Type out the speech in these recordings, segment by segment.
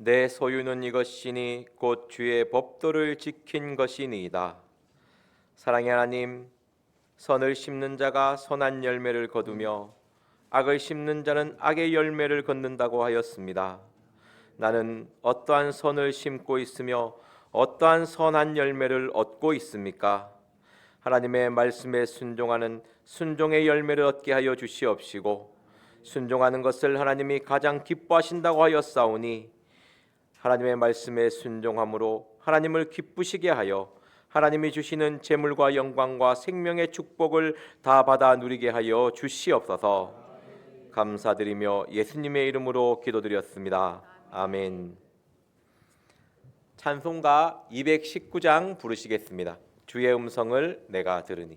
내 소유는 이것이니 곧 주의 법도를 지킨 것이니이다. 사랑의 하나님, 선을 심는 자가 선한 열매를 거두며 악을 심는 자는 악의 열매를 거둔다고 하였습니다. 나는 어떠한 선을 심고 있으며 어떠한 선한 열매를 얻고 있습니까? 하나님의 말씀에 순종하는 순종의 열매를 얻게 하여 주시옵시고, 순종하는 것을 하나님이 가장 기뻐하신다고 하였사오니 하나님의 말씀에 순종함으로 하나님을 기쁘시게 하여 하나님이 주시는 재물과 영광과 생명의 축복을 다 받아 누리게 하여 주시옵소서. 감사드리며 예수님의 이름으로 기도드렸습니다. 아멘. 찬송가 219장 부르시겠습니다. 주의 음성을 내가 들으니.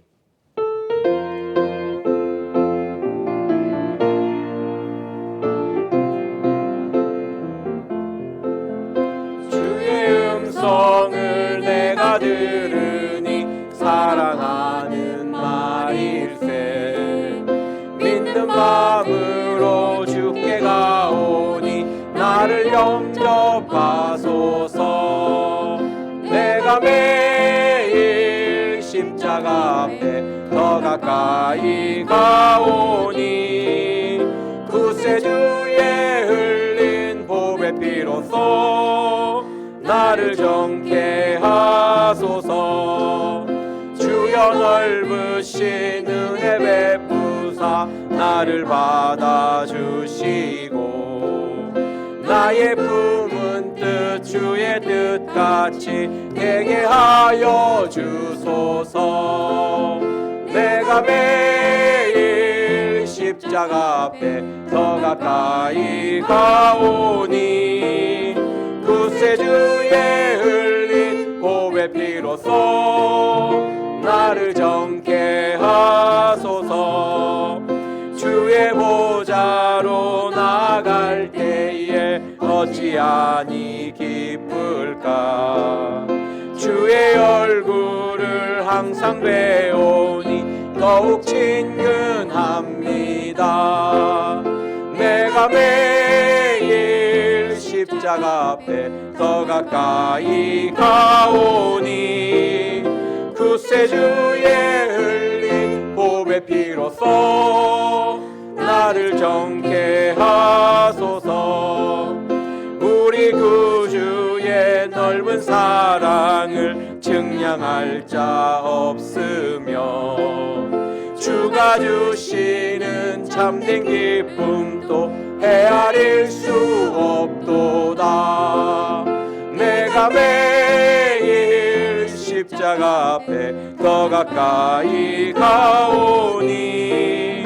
음성을 내가 들으니 사랑하는 말일세. 믿는 마음으로 주께 가오니 나를 영접하소서. 내가 매일 십자가 앞에 더 가까이 가오니 구세주의 흘린 보배 피로써 나를 정케 하소서. 주여 넓으신 은혜 베푸사 나를 받아주시고 나의 품은 뜻 주의 뜻같이 되게 하여 주소서. 내가 매일 십자가 앞에 더 가까이 가오니 구세주의 흘린 보배 피로써 나를 정케 하소서. 주의 보좌로 나갈 때에 어찌하니 기쁠까. 주의 얼굴을 항상 배우니 더욱 친근합니다. 내가 매일 십자가 앞에 더 가까이 가오니 구세주의 흘린 보배 피로써 나를 정케 하소서. 우리 구주의 넓은 사랑을 증량할 자 없으며 주가 주시는 참된 기쁨도 헤아릴 수 없도다. 내가 매일 십자가 앞에 더 가까이 가오니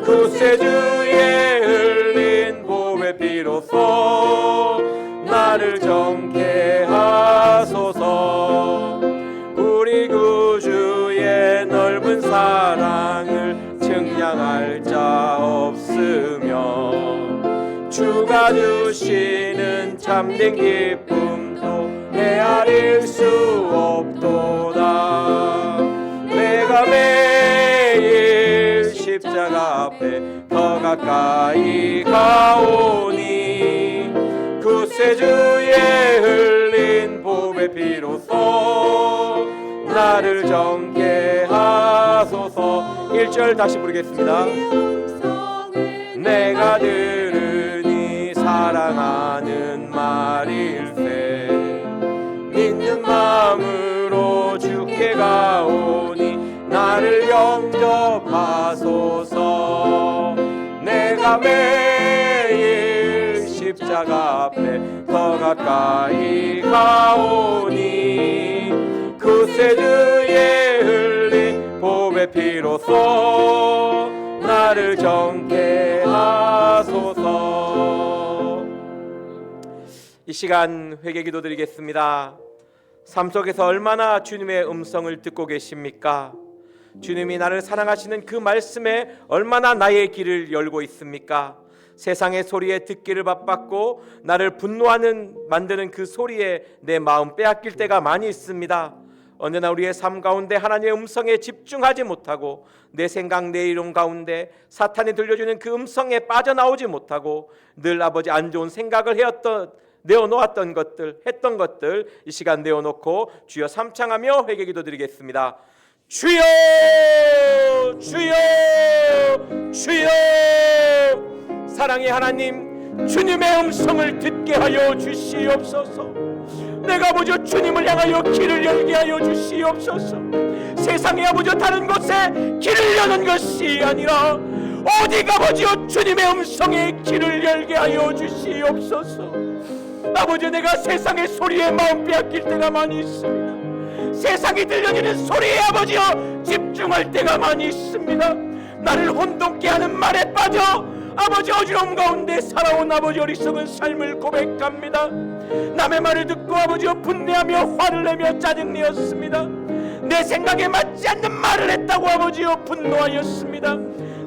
구세주의 흘린 보배 피로써 나를 정케 하소서. 우리 구주의 넓은 사랑을 증량할 자 없으며 주가 주시는 참된 기쁨도 헤아릴 수 없도다. 내가 매일 십자가 앞에 더 가까이 가오니 구세주의 흘린 보배 피로써 나를 정케 하소서. 1절 다시 부르겠습니다. 내가 들으니 사랑하는 말일세. 믿는 마음으로 주께 가오니 나를 영접하소서. 내가 매일 십자가 앞에 더 가까이 가오니 구세주의 흘린 보배 피로써 나를 정케 하소서. 이 시간 회개 기도 드리겠습니다. 삶 속에서 얼마나 주님의 음성을 듣고 계십니까? 주님이 나를 사랑하시는 그 말씀에 얼마나 나의 길을 열고 있습니까? 세상의 소리에 듣기를 바빴고 나를 만드는 그 소리에 내 마음 빼앗길 때가 많이 있습니다. 언제나 우리의 삶 가운데 하나님의 음성에 집중하지 못하고 내 생각 내 이론 가운데 사탄이 들려주는 그 음성에 빠져나오지 못하고 늘 아버지 안 좋은 생각을 해왔던 내어놓았던 것들, 했던 것들 이 시간 내어놓고 주여 삼창하며 회개 기도 드리겠습니다. 주여, 주여, 주여. 사랑의 하나님, 주님의 음성을 듣게 하여 주시옵소서. 내가 아버지 주님을 향하여 길을 열게 하여 주시옵소서. 세상에 아버지 다른 곳에 길을 여는 것이 아니라 오직 아버지여 주님의 음성에 길을 열게 하여 주시옵소서. 아버지, 내가 세상의 소리에 마음 빼앗길 때가 많이 있습니다. 세상이 들려지는 소리에 아버지여 집중할 때가 많이 있습니다. 나를 혼돈케 하는 말에 빠져 아버지 어지러움 가운데 살아온 아버지 어리석은 삶을 고백합니다. 남의 말을 듣고 아버지여 분내하며 화를 내며 짜증내었습니다. 내 생각에 맞지 않는 말을 했다고 아버지여 분노하였습니다.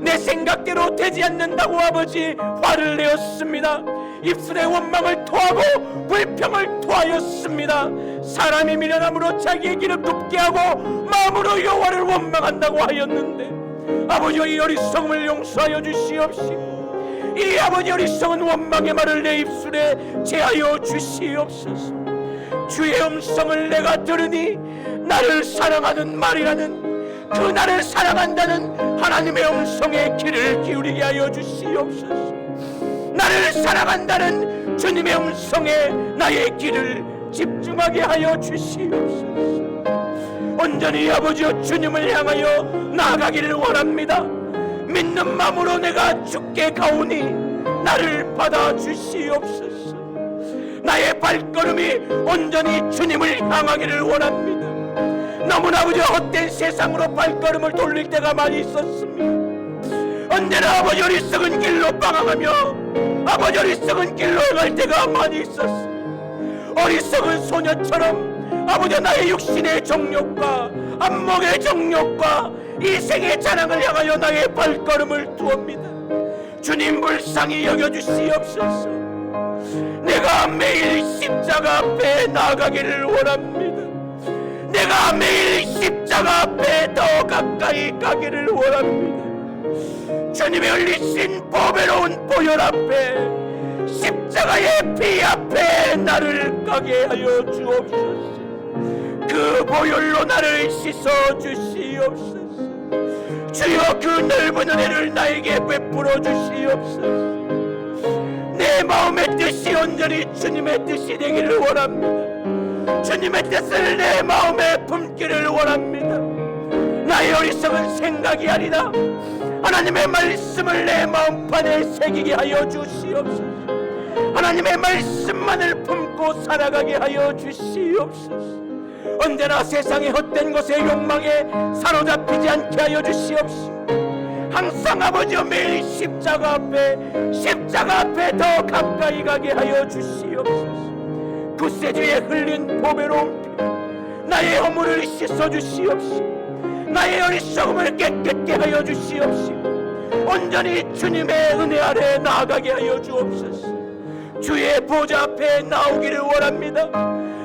내 생각대로 되지 않는다고 아버지 화를 내었습니다. 입술에 원망을 토하고 불평을 토하였습니다. 사람이 미련함으로 자기의 길을 굽게 하고 마음으로 여호와를 원망한다고 하였는데 아버지여 이 어리석음을 용서하여 주시옵시고 이 아버지 어리석은 원망의 말을 내 입술에 제하여 주시옵소서. 주의 음성을 내가 들으니 나를 사랑하는 말이라는 그 나를 사랑한다는 하나님의 음성에 귀를 기울이게 하여 주시옵소서. 나를 사랑한다는 주님의 음성에 나의 귀를 집중하게 하여 주시옵소서. 온전히 아버지여 주님을 향하여 나아가기를 원합니다. 믿는 마음으로 내가 주께 가오니 나를 받아 주시옵소서. 나의 발걸음이 온전히 주님을 향하기를 원합니다. 너무나 아버지 헛된 세상으로 발걸음을 돌릴 때가 많이 있었습니다. 언제나 아버지 어리석은 길로 방황하며 아버지 어리석은 길로 갈 때가 많이 있었습니다. 어리석은 소녀처럼 아버지 나의 육신의 정욕과 안목의 정욕과 이 생의 자랑을 향하여 나의 발걸음을 두옵니다. 주님 불쌍히 여겨주시옵소서. 내가 매일 십자가 앞에 나아가기를 원합니다. 내가 매일 십자가 앞에 더 가까이 가기를 원합니다. 주님의 흘리신 보배로운 보혈 앞에 십자가의 피 앞에 나를 가게 하여 주옵소서. 그 보혈로 나를 씻어 주시옵소서. 주여 그 넓은 은혜를 나에게 베풀어 주시옵소서. 내 마음의 뜻이 온전히 주님의 뜻이 되기를 원합니다. 주님의 뜻을 내 마음에 품기를 원합니다. 나의 어리석은 생각이 아니라 하나님의 말씀을 내 마음판에 새기게 하여 주시옵소서. 하나님의 말씀만을 품고 살아가게 하여 주시옵소서. 언제나 세상의 헛된 것의 욕망에 사로잡히지 않게 하여 주시옵소서. 항상 아버지여 매일 십자가 앞에 더 가까이 가게 하여 주시옵소서. 구세주에 흘린 보배로운 피 나의 허물을 씻어 주시옵소서. 나의 어리석음을 깨끗게 하여 주시옵시고 온전히 주님의 은혜 아래 나아가게 하여 주옵소서. 주의 보좌 앞에 나오기를 원합니다.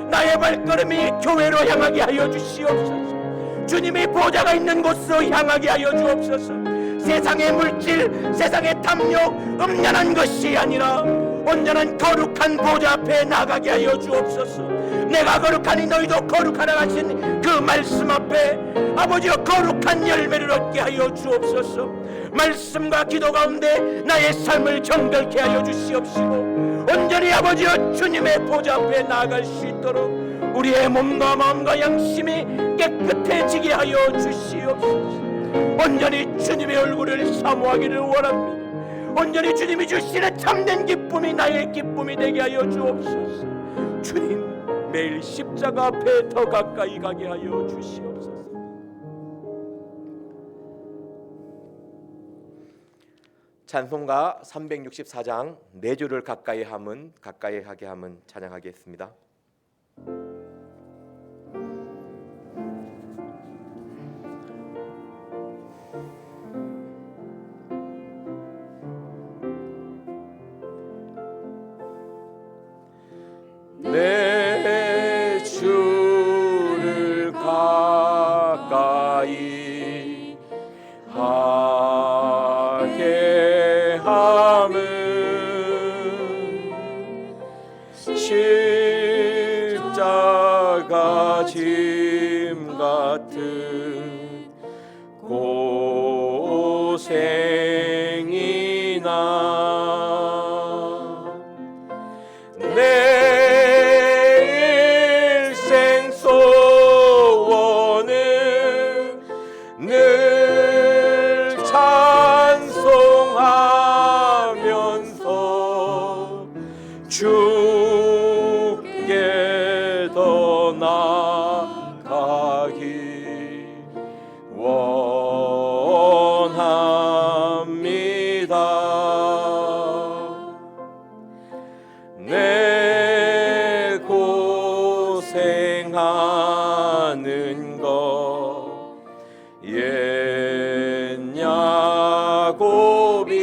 나의 발걸음이 교회로 향하게 하여 주시옵소서. 주님의 보좌가 있는 곳으로 향하게 하여 주옵소서. 세상의 물질, 세상의 탐욕, 음란한 것이 아니라 온전한 거룩한 보좌 앞에 나가게 하여 주옵소서. 내가 거룩하니 너희도 거룩하라 하신 그 말씀 앞에 아버지여 거룩한 열매를 얻게 하여 주옵소서. 말씀과 기도 가운데 나의 삶을 정결케 하여 주시옵시고 온전히 아버지여 주님의 보좌 앞에 나아갈 수 있도록 우리의 몸과 마음과 양심이 깨끗해지게 하여 주시옵소서. 온전히 주님의 얼굴을 사모하기를 원합니다. 온전히 주님이 주시는 참된 기쁨이 나의 기쁨이 되게 하여 주옵소서. 주님 매일 십자가 앞에 더 가까이 가게 하여 주시옵소서. 찬송가 364장 내 주를 가까이 하게 함은 찬양하겠습니다. 내 주를 가까이 하게 함은 주께 더 나아가기 원합니다. 내 고생하는 것 옛 야곱이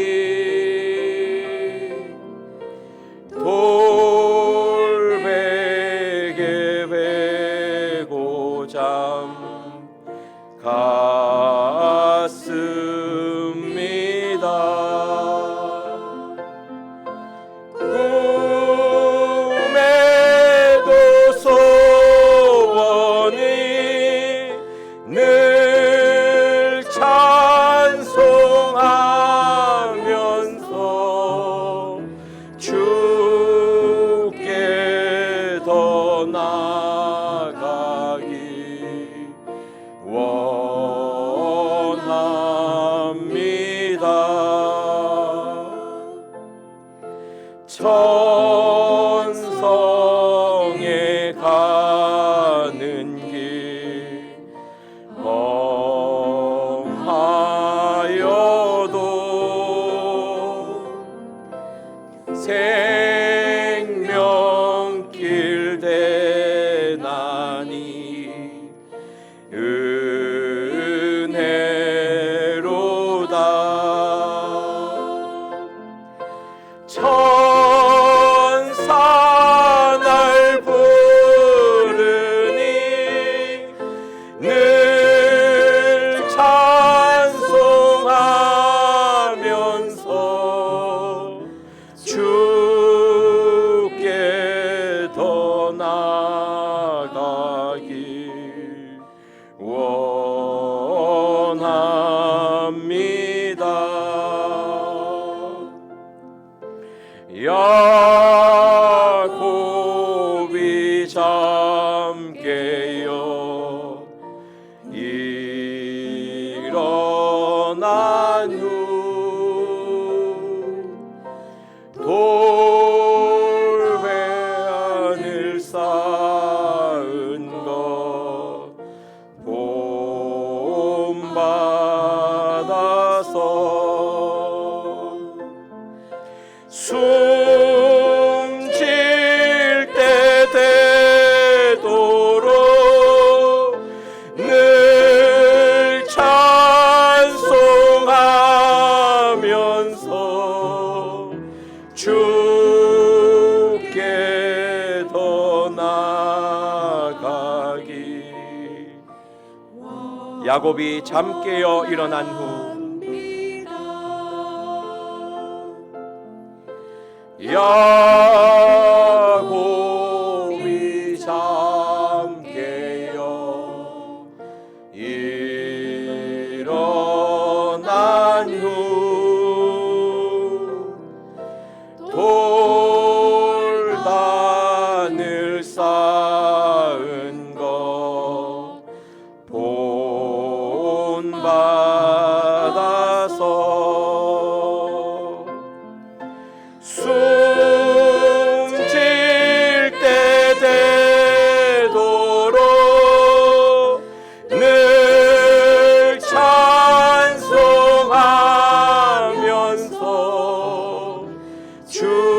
돌베개 베고 잠 갔습니다. 꿈에도 소원이 늘 찬송하면서 주께 더 나아가기 원합니다. 천성에 가는 길 험하여도 생명길 대나니 은혜로다. 천사 날 부르니 늘 찬송하면서 주께 더 나아가기 원합니다. 야곱이 잠 깨어 일어난 후 돌배안을 쌓은 것 본받아서 숨질 때 되도록 늘 찬송하면서 주께 더 나아가기. 야곱이 잠 깨어 일어난 후 야곱이 잠 깨어 일어난 후 돌단을 쌓은 것 본받아서 숨질 때 되도록 늘 찬송하면서 주께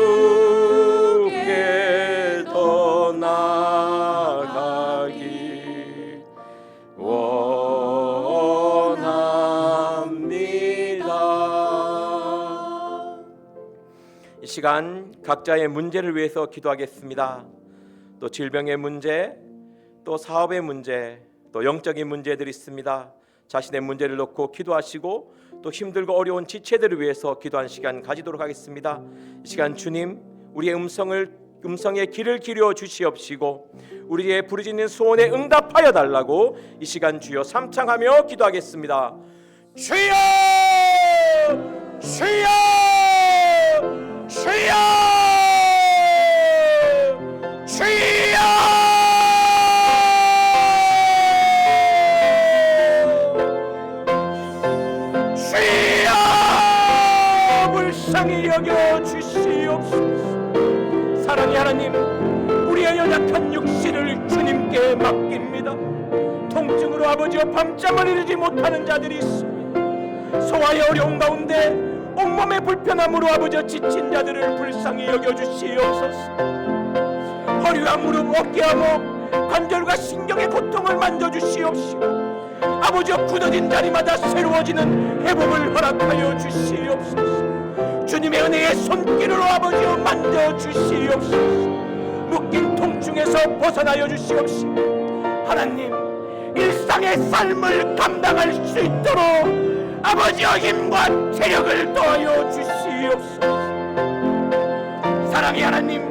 더 나아가기 원합니다. 이 시간 각자의 문제를 위해서 기도하겠습니다. 또 질병의 문제, 또 사업의 문제, 또 영적인 문제들이 있습니다. 자신의 문제를 놓고 기도하시고 또 힘들고 어려운 지체들을 위해서 기도하는 시간 가지도록 하겠습니다. 이 시간 주님, 우리의 음성의 귀를 기울여 주시옵시고 우리의 부르짖는 소원에 응답하여 달라고 이 시간 주여 삼창하며 기도하겠습니다. 주여! 주여! 주여! 주여! 주여! 불쌍히 여겨 주시옵소서. 사랑의 하나님, 우리의 연약한 육신을 주님께 맡깁니다. 통증으로 아버지여 밤잠을 이루지 못하는 자들이 있습니다. 소화의 어려움 가운데 온몸의 불편함으로 아버지여 지친 자들을 불쌍히 여겨주시옵소서. 허리와 무릎, 어깨와 목, 관절과 신경의 고통을 만져주시옵시고 아버지여 굳어진 자리마다 새로워지는 회복을 허락하여 주시옵소서. 주님의 은혜의 손길으로 아버지여 만져주시옵소서. 묶인 통증에서 벗어나여 주시옵시고 하나님, 일상의 삶을 감당할 수 있도록 아버지여 힘과 체력을 더하여 주시옵소서. 사랑의 하나님,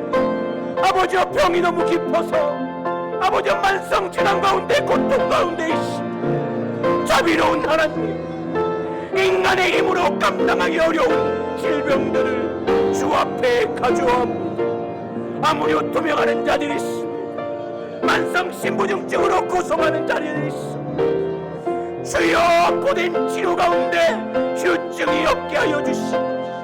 아버지여 병이 너무 깊어서 아버지여 만성 질환 가운데 고통 가운데 있습니다. 자비로운 하나님, 인간의 힘으로 감당하기 어려운 질병들을 주 앞에 가져옵니다. 아무리 투명하는 자들이 있습니다. 만성 신부증증으로 고통하는 자들이 있습니다. 주여, 고된 치료 가운데 휴증이 없게 하여 주시옵소서.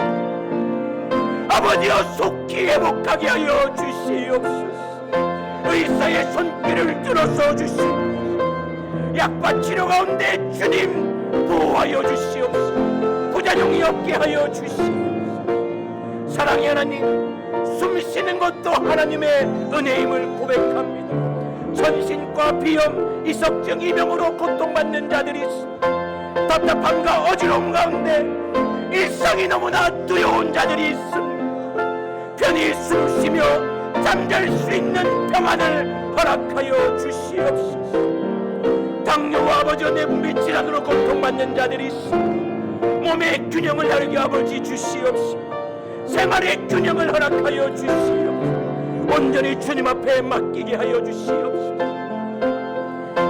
아버지여, 속히 회복하게 하여 주시옵소서. 의사의 손길을 들어서 주시옵소서. 약과 치료 가운데 주님 보호하여 주시옵소서. 부작용이 없게 하여 주시옵소서. 사랑의 하나님, 숨 쉬는 것도 하나님의 은혜임을 고백합니다. 전신과 비염, 이석증, 이병으로 고통받는 자들이 있습니다. 답답함과 어지러움 가운데 일상이 너무나 두려운 자들이 있습니다. 편히 숨 쉬며 잠잘 수 있는 평안을 허락하여 주시옵소서. 당뇨와 아버지와 내분비 질환으로 고통받는 자들이 있습니다. 몸의 균형을 하게 아버지 주시옵시고 생활의 균형을 허락하여 주시옵소서. 온전히 주님 앞에 맡기게 하여 주시옵소서.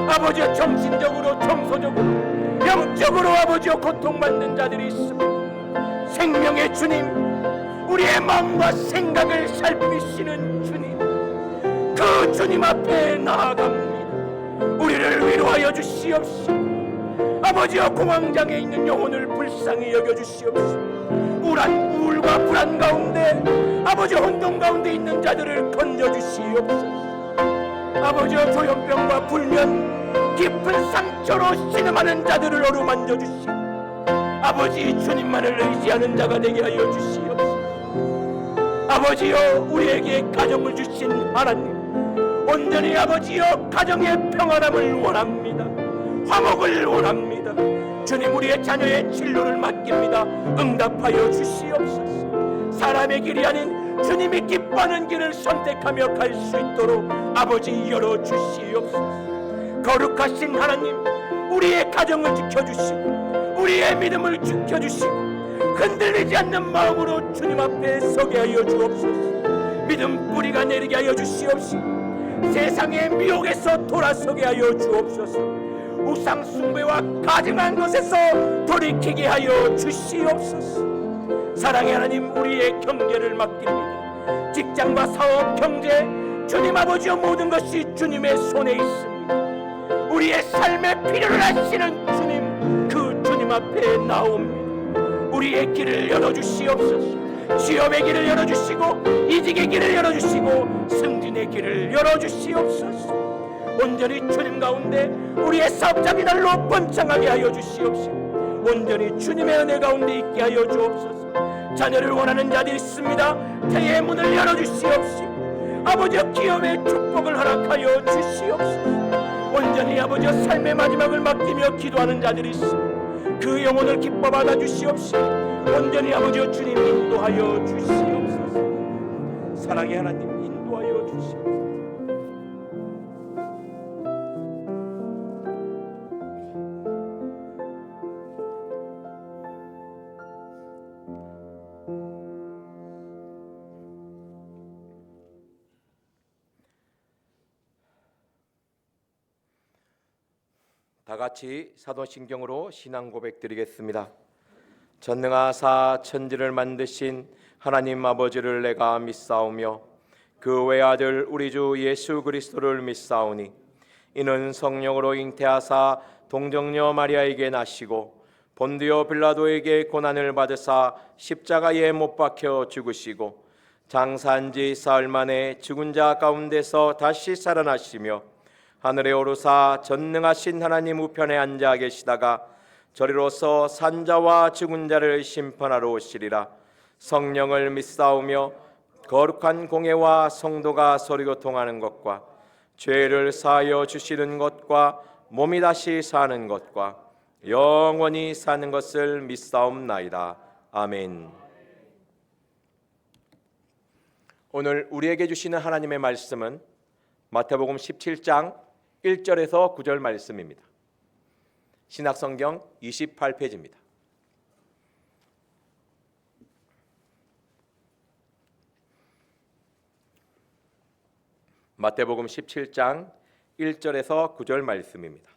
아버지와 정신적으로, 정서적으로, 영적으로 아버지와 고통받는 자들이 있습니다. 생명의 주님, 우리의 마음과 생각을 살피시는 주님, 그 주님 앞에 나아갑니다. 우리를 위로하여 주시옵시고 아버지와 공황장애 있는 영혼을 불쌍히 여겨주시옵시고 우울과 불안 가운데 아버지 혼돈 가운데 있는 자들을 건져주시옵소서. 아버지와 조현병과 불면, 깊은 상처로 신음하는 자들을 어루만져 주시고 아버지 주님만을 의지하는 자가 되게 하여 주시옵소서. 아버지여, 우리에게 가정을 주신 하나님, 온전히 아버지여 가정의 평안함을 원합니다. 화목을 원합니다. 주님, 우리의 자녀의 진로를 맡깁니다. 응답하여 주시옵소서. 사람의 길이 아닌 주님이 기뻐하는 길을 선택하며 갈 수 있도록 아버지 열어주시옵소서. 거룩하신 하나님, 우리의 가정을 지켜주시고 우리의 믿음을 지켜주시고 흔들리지 않는 마음으로 주님 앞에 서게 하여 주옵소서. 믿음 뿌리가 내리게 하여 주시옵시고 세상의 미혹에서 돌아서게 하여 주옵소서. 우상 숭배와 가증한 것에서 돌이키게 하여 주시옵소서. 사랑의 하나님, 우리의 경제를 맡깁니다. 직장과 사업, 경제, 주님 아버지의 모든 것이 주님의 손에 있습니다. 우리의 삶의 필요를 아시는 주님, 그 주님 앞에 나옵니다. 우리의 길을 열어주시옵소서. 취업의 길을 열어주시고 이직의 길을 열어주시고 승진의 길을 열어주시옵소서. 온전히 주님 가운데 우리의 사업장이 날로 번창하게 하여 주시옵시고 온전히 주님의 은혜 가운데 있게 하여 주옵소서. 자녀를 원하는 자들이 있습니다. 태의 문을 열어주시옵시고 아버지의 기업의 축복을 허락하여 주시옵소서. 온전히 아버지의 삶의 마지막을 맡기며 기도하는 자들이 있습니다. 그 영혼을 기뻐 받아 주시옵시고 온전히 아버지의 주님 인도하여 주시옵소서. 사랑의 하나님, 인도하여 주시옵소서. 다 같이 사도신경으로 신앙 고백 드리겠습니다. 전능하사 천지를 만드신 하나님 아버지를 내가 믿사오며 그 외아들 우리 주 예수 그리스도를 믿사오니 이는 성령으로 잉태하사 동정녀 마리아에게 나시고 본디오 빌라도에게 고난을 받으사 십자가에 못 박혀 죽으시고 장사한 지 사흘 만에 죽은 자 가운데서 다시 살아나시며 하늘에 오르사 전능하신 하나님 우편에 앉아 계시다가 저리로서 산자와 죽은 자를 심판하러 오시리라. 성령을 믿사오며 거룩한 공회와 성도가 서로 교통하는 것과 죄를 사하여 주시는 것과 몸이 다시 사는 것과 영원히 사는 것을 믿사옵나이다. 아멘. 오늘 우리에게 주시는 하나님의 말씀은 마태복음 17장 1절에서 9절 말씀입니다. 신약성경 28페이지입니다. 마태복음 17장 1절에서 9절 말씀입니다.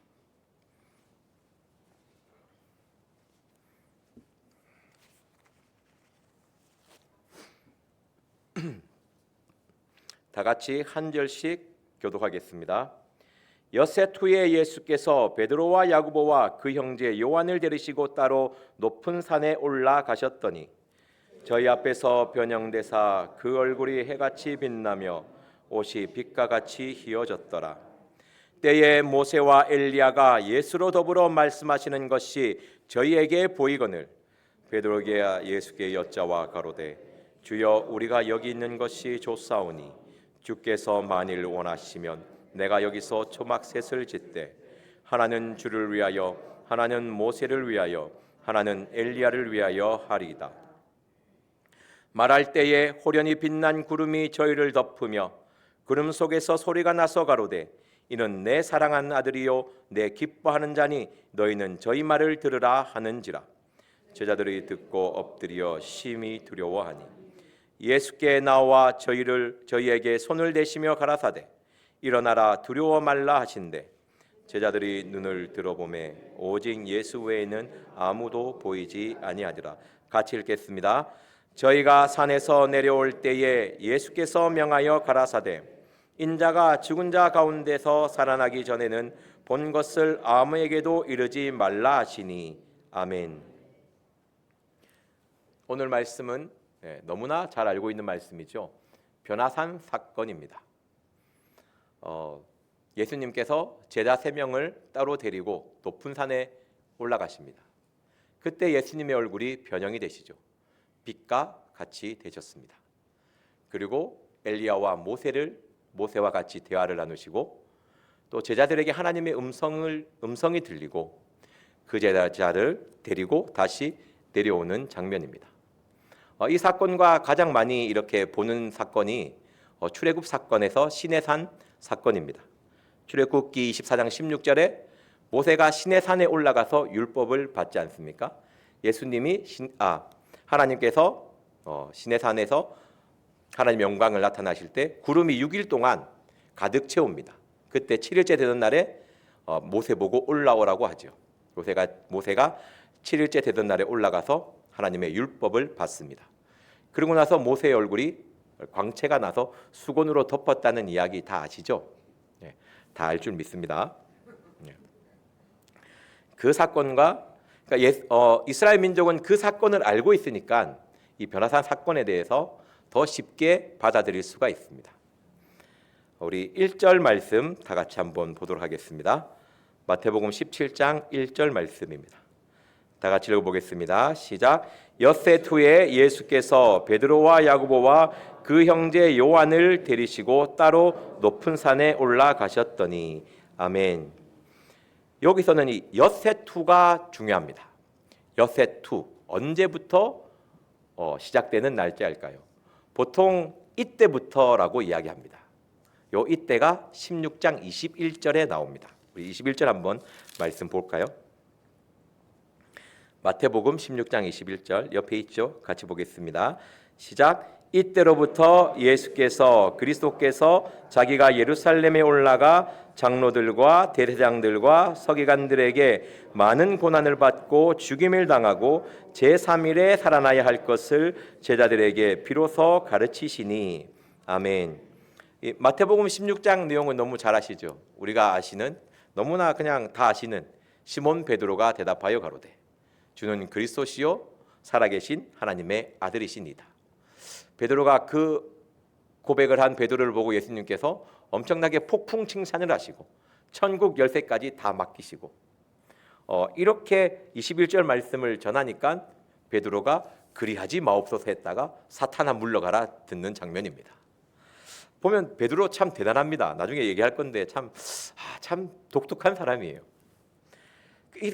다 같이 한 절씩 교독하겠습니다. 엿새 후에 예수께서 베드로와 야고보와 그 형제 요한을 데리시고 따로 높은 산에 올라가셨더니 저희 앞에서 변형되사 그 얼굴이 해같이 빛나며 옷이 빛과 같이 휘어졌더라. 때에 모세와 엘리야가 예수로 더불어 말씀하시는 것이 저희에게 보이거늘 베드로가 예수께 여짜와 가로되 주여 우리가 여기 있는 것이 좋사오니 주께서 만일 원하시면 내가 여기서 초막셋을 짓되 하나는 주를 위하여 하나는 모세를 위하여 하나는 엘리야를 위하여 하리이다. 말할 때에 호련히 빛난 구름이 저희를 덮으며 구름 속에서 소리가 나서 가로되 이는 내 사랑한 아들이요 내 기뻐하는 자니 너희는 저희 말을 들으라 하는지라. 제자들이 듣고 엎드려 심히 두려워하니 예수께 나와 저희에게 손을 대시며 가라사대 일어나라 두려워 말라 하신대 제자들이 눈을 들어보매 오직 예수 외에는 아무도 보이지 아니하더라. 같이 읽겠습니다. 저희가 산에서 내려올 때에 예수께서 명하여 가라사대 인자가 죽은 자 가운데서 살아나기 전에는 본 것을 아무에게도 이르지 말라 하시니 아멘. 오늘 말씀은 너무나 잘 알고 있는 말씀이죠. 변화산 사건입니다. 예수님께서 제자 3명을 따로 데리고 높은 산에 올라가십니다. 그때 예수님의 얼굴이 변형이 되시죠. 빛과 같이 되셨습니다. 그리고 엘리야와 모세와 같이 대화를 나누시고 또 제자들에게 하나님의 음성이 들리고 그 제자를 데리고 다시 내려오는 장면입니다. 이 사건과 가장 많이 이렇게 보는 사건이 출애굽 사건에서 시내산 사건입니다. 출애굽기 24장 16절에 모세가 시내산에 올라가서 율법을 받지 않습니까? 하나님께서 시내산에서 하나님의 영광을 나타나실 때 구름이 6일 동안 가득 채웁니다. 그때 7일째 되는 날에 모세 보고 올라오라고 하죠. 모세가 7일째 되던 날에 올라가서 하나님의 율법을 받습니다. 그리고 나서 모세의 얼굴이 광채가 나서 수건으로 덮었다는 이야기 다 아시죠? 다 알 줄 믿습니다. 그 사건과 이스라엘 민족은 그 사건을 알고 있으니까 이 변화산 사건에 대해서 더 쉽게 받아들일 수가 있습니다. 우리 1절 말씀 다 같이 한번 보도록 하겠습니다. 마태복음 17장 1절 말씀입니다. 다 같이 읽어보겠습니다. 시작. 엿새 후에 예수께서 베드로와 야고보와 그 형제 요한을 데리시고 따로 높은 산에 올라가셨더니 아멘. 여기서는 이 엿새 후가 중요합니다. 엿새 후 언제부터 시작되는 날짜일까요? 보통 이때부터라고 이야기합니다. 요 이때가 16장 21절에 나옵니다. 우리 21절 한번 말씀 볼까요? 마태복음 16장 21절 옆에 있죠? 같이 보겠습니다. 시작. 이때로부터 예수께서 그리스도께서 자기가 예루살렘에 올라가 장로들과 대제사장들과 서기관들에게 많은 고난을 받고 죽임을 당하고 제3일에 살아나야 할 것을 제자들에게 비로소 가르치시니 아멘. 이 마태복음 16장 내용은 너무 잘 아시죠? 우리가 아시는 너무나 그냥 다 아시는 시몬 베드로가 대답하여 가로되 주는 그리스도시요 살아계신 하나님의 아들이시니다. 베드로가 그 고백을 한 베드로를 보고 예수님께서 엄청나게 폭풍 칭찬을 하시고 천국 열쇠까지 다 맡기시고 이렇게 21절 말씀을 전하니까 베드로가 그리하지 마옵소서 했다가 사탄아 물러가라 듣는 장면입니다. 보면 베드로 참 대단합니다. 나중에 얘기할 건데 참 독특한 사람이에요.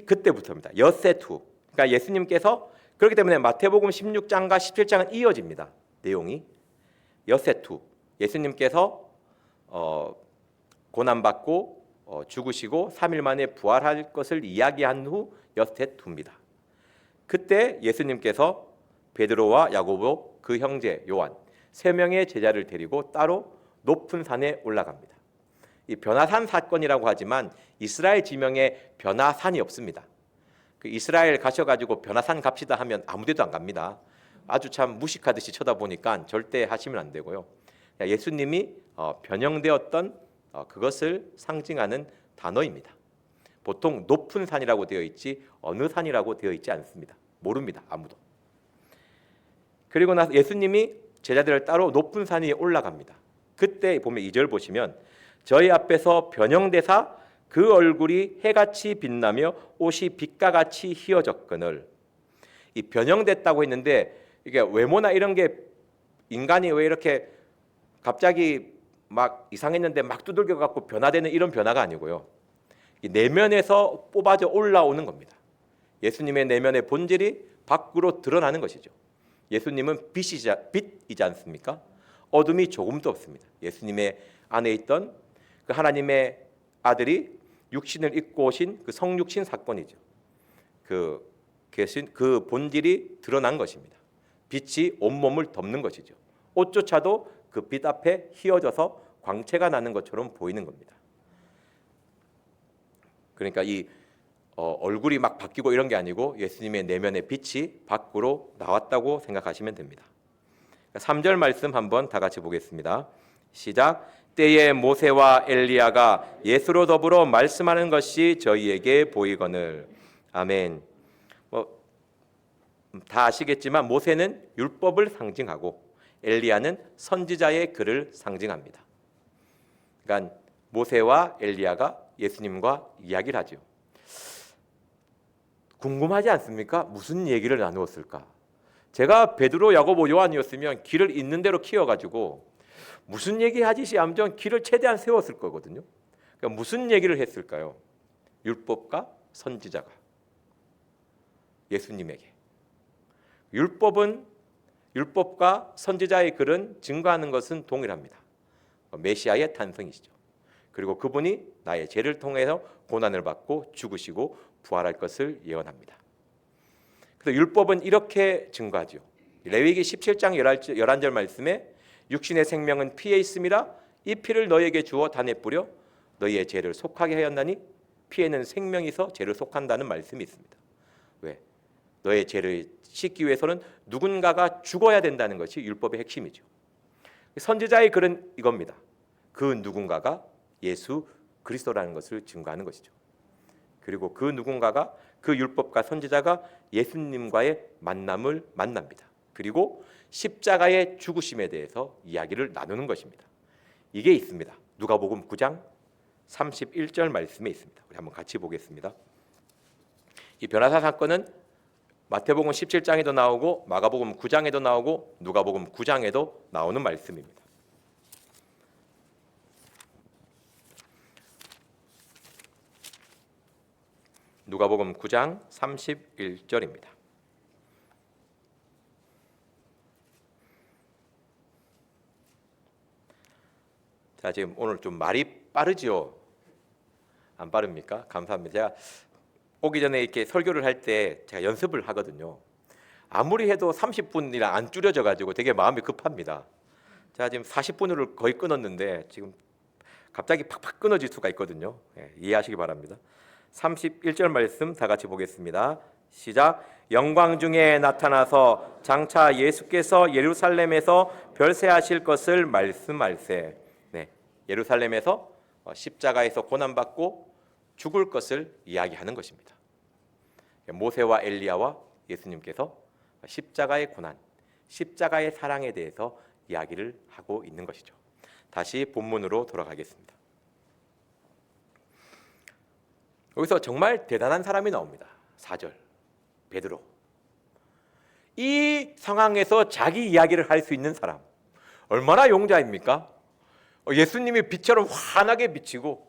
그때부터입니다. 여세투. 그러니까 예수님께서 그렇기 때문에 마태복음 16장과 17장은 이어집니다. 내용이 여세투. 예수님께서 고난받고 죽으시고 3일 만에 부활할 것을 이야기한 후 여세투입니다. 그때 예수님께서 베드로와 야고보 그 형제 요한 3명의 제자를 데리고 따로 높은 산에 올라갑니다. 이 변화산 사건이라고 하지만 이스라엘 지명에 변화산이 없습니다. 그 이스라엘 가셔가지고 변화산 갑시다 하면 아무데도 안 갑니다. 아주 참 무식하듯이 쳐다보니까 절대 하시면 안 되고요. 예수님이 변형되었던 그것을 상징하는 단어입니다. 보통 높은 산이라고 되어 있지 어느 산이라고 되어 있지 않습니다. 모릅니다. 아무도. 그리고 나서 예수님이 제자들을 따로 높은 산 위에 올라갑니다. 그때 보면 2절 보시면 저희 앞에서 변형되사 그 얼굴이 해같이 빛나며 옷이 빛과 같이 희어졌거늘. 이 변형됐다고 했는데 이게 외모나 이런 게 인간이 왜 이렇게 갑자기 막 이상했는데 막 두들겨 갖고 변화되는 이런 변화가 아니고요. 이 내면에서 뽑아져 올라오는 겁니다. 예수님의 내면의 본질이 밖으로 드러나는 것이죠. 예수님은 빛이지 않습니까? 어둠이 조금도 없습니다. 예수님의 안에 있던 그 하나님의 아들이 육신을 입고 오신 그 성육신 사건이죠. 그 본질이 드러난 것입니다. 빛이 온몸을 덮는 것이죠. 옷조차도 그 빛 앞에 휘어져서 광채가 나는 것처럼 보이는 겁니다. 그러니까 이 얼굴이 막 바뀌고 이런 게 아니고 예수님의 내면의 빛이 밖으로 나왔다고 생각하시면 됩니다. 3절 말씀 한번 다 같이 보겠습니다. 시작. 때에 모세와 엘리야가 예수로 더불어 말씀하는 것이 저희에게 보이거늘. 아멘. 다 아시겠지만 모세는 율법을 상징하고 엘리야는 선지자의 글을 상징합니다. 그러니까 모세와 엘리야가 예수님과 이야기를 하죠. 궁금하지 않습니까? 무슨 얘기를 나누었을까? 제가 베드로, 야고보, 요한이었으면 길을 있는 대로 키워가지고 무슨 얘기하지 하면 길을 최대한 세웠을 거거든요. 그러니까 무슨 얘기를 했을까요? 율법과 선지자가 예수님에게. 율법과 선지자의 글은 증거하는 것은 동일합니다. 메시아의 탄생이시죠. 그리고 그분이 나의 죄를 통해서 고난을 받고 죽으시고 부활할 것을 예언합니다. 그래서 율법은 이렇게 증거하죠. 레위기 17장 11절 말씀에 육신의 생명은 피에 있음이라 이 피를 너희에게 주어 단에 뿌려 너희의 죄를 속하게 하였나니 피에는 생명이 있어 죄를 속한다는 말씀이 있습니다. 왜? 너의 죄를 씻기 위해서는 누군가가 죽어야 된다는 것이 율법의 핵심이죠. 선지자의 글은 이겁니다. 그 누군가가 예수 그리스도라는 것을 증거하는 것이죠. 그리고 그 누군가가 그 율법과 선지자가 예수님과의 만남을 만납니다. 그리고 십자가의 죽으심에 대해서 이야기를 나누는 것입니다. 이게 있습니다. 누가복음 9장 31절 말씀에 있습니다. 우리 한번 같이 보겠습니다. 이 변화사 사건은 마태복음 17장에도 나오고 마가복음 9장에도 나오고 누가복음 9장에도 나오는 말씀입니다. 누가복음 9장 31절입니다. 자, 지금 오늘 좀 말이 빠르죠? 안 빠릅니까? 감사합니다. 제가 오기 전에 이렇게 설교를 할 때 제가 연습을 하거든요. 아무리 해도 30분이라 안 줄여져 가지고 되게 마음이 급합니다. 제가 지금 40분으로 거의 끊었는데 지금 갑자기 팍팍 끊어질 수가 있거든요. 이해하시기 바랍니다. 31절 말씀 다 같이 보겠습니다. 시작. 영광 중에 나타나서 장차 예수께서 예루살렘에서 별세하실 것을 말씀할세. 네, 예루살렘에서 십자가에서 고난받고 죽을 것을 이야기하는 것입니다. 모세와 엘리야와 예수님께서 십자가의 고난, 십자가의 사랑에 대해서 이야기를 하고 있는 것이죠. 다시 본문으로 돌아가겠습니다. 여기서 정말 대단한 사람이 나옵니다. 4절 베드로. 이 상황에서 자기 이야기를 할 수 있는 사람, 얼마나 용자입니까? 예수님이 빛처럼 환하게 비치고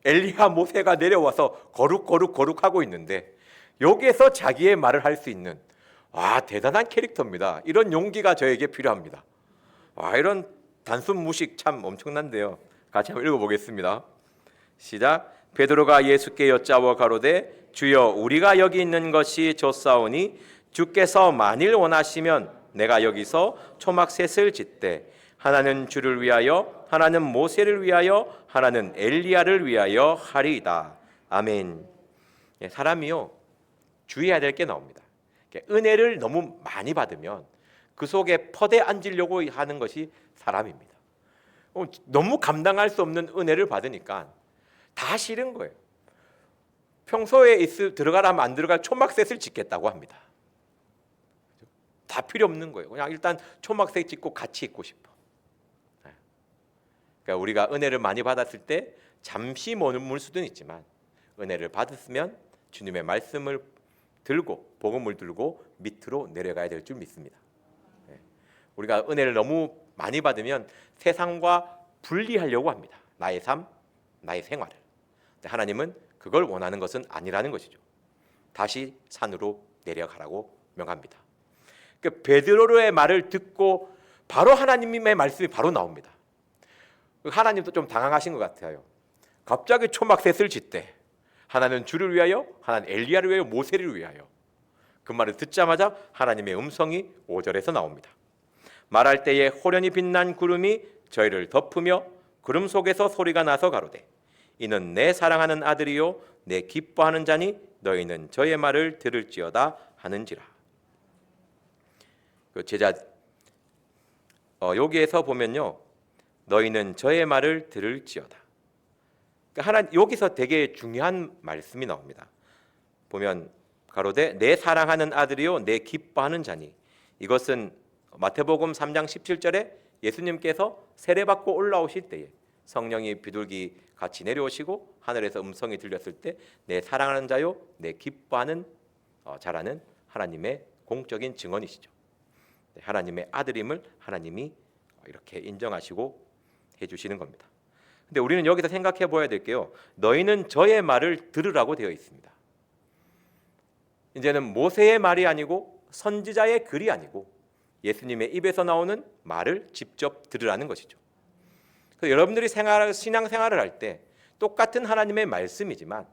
엘리야 모세가 내려와서 거룩하고 있는데 여기에서 자기의 말을 할 수 있는 대단한 캐릭터입니다. 이런 용기가 저에게 필요합니다. 이런 단순 무식 참 엄청난데요. 같이 한번 읽어보겠습니다. 시작. 베드로가 예수께 여짜워 가로되 주여 우리가 여기 있는 것이 좋사오니 주께서 만일 원하시면 내가 여기서 초막셋을 짓되 하나는 주를 위하여 하나는 모세를 위하여 하나는 엘리야를 위하여 하리이다. 아멘. 사람이요 주의해야 될 게 나옵니다. 은혜를 너무 많이 받으면 그 속에 퍼대 앉으려고 하는 것이 사람입니다. 너무 감당할 수 없는 은혜를 받으니까 다 싫은 거예요. 평소에 들어가라면 안 들어갈 초막셋을 짓겠다고 합니다. 다 필요 없는 거예요. 그냥 일단 초막셋 짓고 같이 있고 싶어. 그러니까 우리가 은혜를 많이 받았을 때 잠시 머물 수도 있지만 은혜를 받았으면 주님의 말씀을 들고 복음을 들고 밑으로 내려가야 될 줄 믿습니다. 우리가 은혜를 너무 많이 받으면 세상과 분리하려고 합니다. 나의 삶, 나의 생활을. 하나님은 그걸 원하는 것은 아니라는 것이죠. 다시 산으로 내려가라고 명합니다. 베드로의 말을 듣고 바로 하나님의 말씀이 바로 나옵니다. 하나님도 좀 당황하신 것 같아요. 갑자기 초막셋을 짓대. 하나는 주를 위하여, 하나는 엘리야를 위하여, 모세를 위하여. 그 말을 듣자마자 하나님의 음성이 5절에서 나옵니다. 말할 때에 호련히 빛난 구름이 저희를 덮으며 구름 속에서 소리가 나서 가로되 이는 내 사랑하는 아들이요 내 기뻐하는 자니 너희는 저의 말을 들을지어다 하는지라. 그 제자 여기에서 보면요 너희는 저의 말을 들을지어다. 그러니까 여기서 되게 중요한 말씀이 나옵니다. 보면 가로되 내 사랑하는 아들이요 내 기뻐하는 자니. 이것은 마태복음 3장 17절에 예수님께서 세례받고 올라오실 때에 성령이 비둘기 같이 내려오시고 하늘에서 음성이 들렸을 때 내 사랑하는 자요 내 기뻐하는 자라는 하나님의 공적인 증언이시죠. 하나님의 아들임을 하나님이 이렇게 인정하시고 해주시는 겁니다. 근데 우리는 여기서 생각해 보아야 될 게요. 너희는 저의 말을 들으라고 되어 있습니다. 이제는 모세의 말이 아니고 선지자의 글이 아니고 예수님의 입에서 나오는 말을 직접 들으라는 것이죠. 그래서 여러분들이 신앙생활을 할 때 똑같은 하나님의 말씀이지만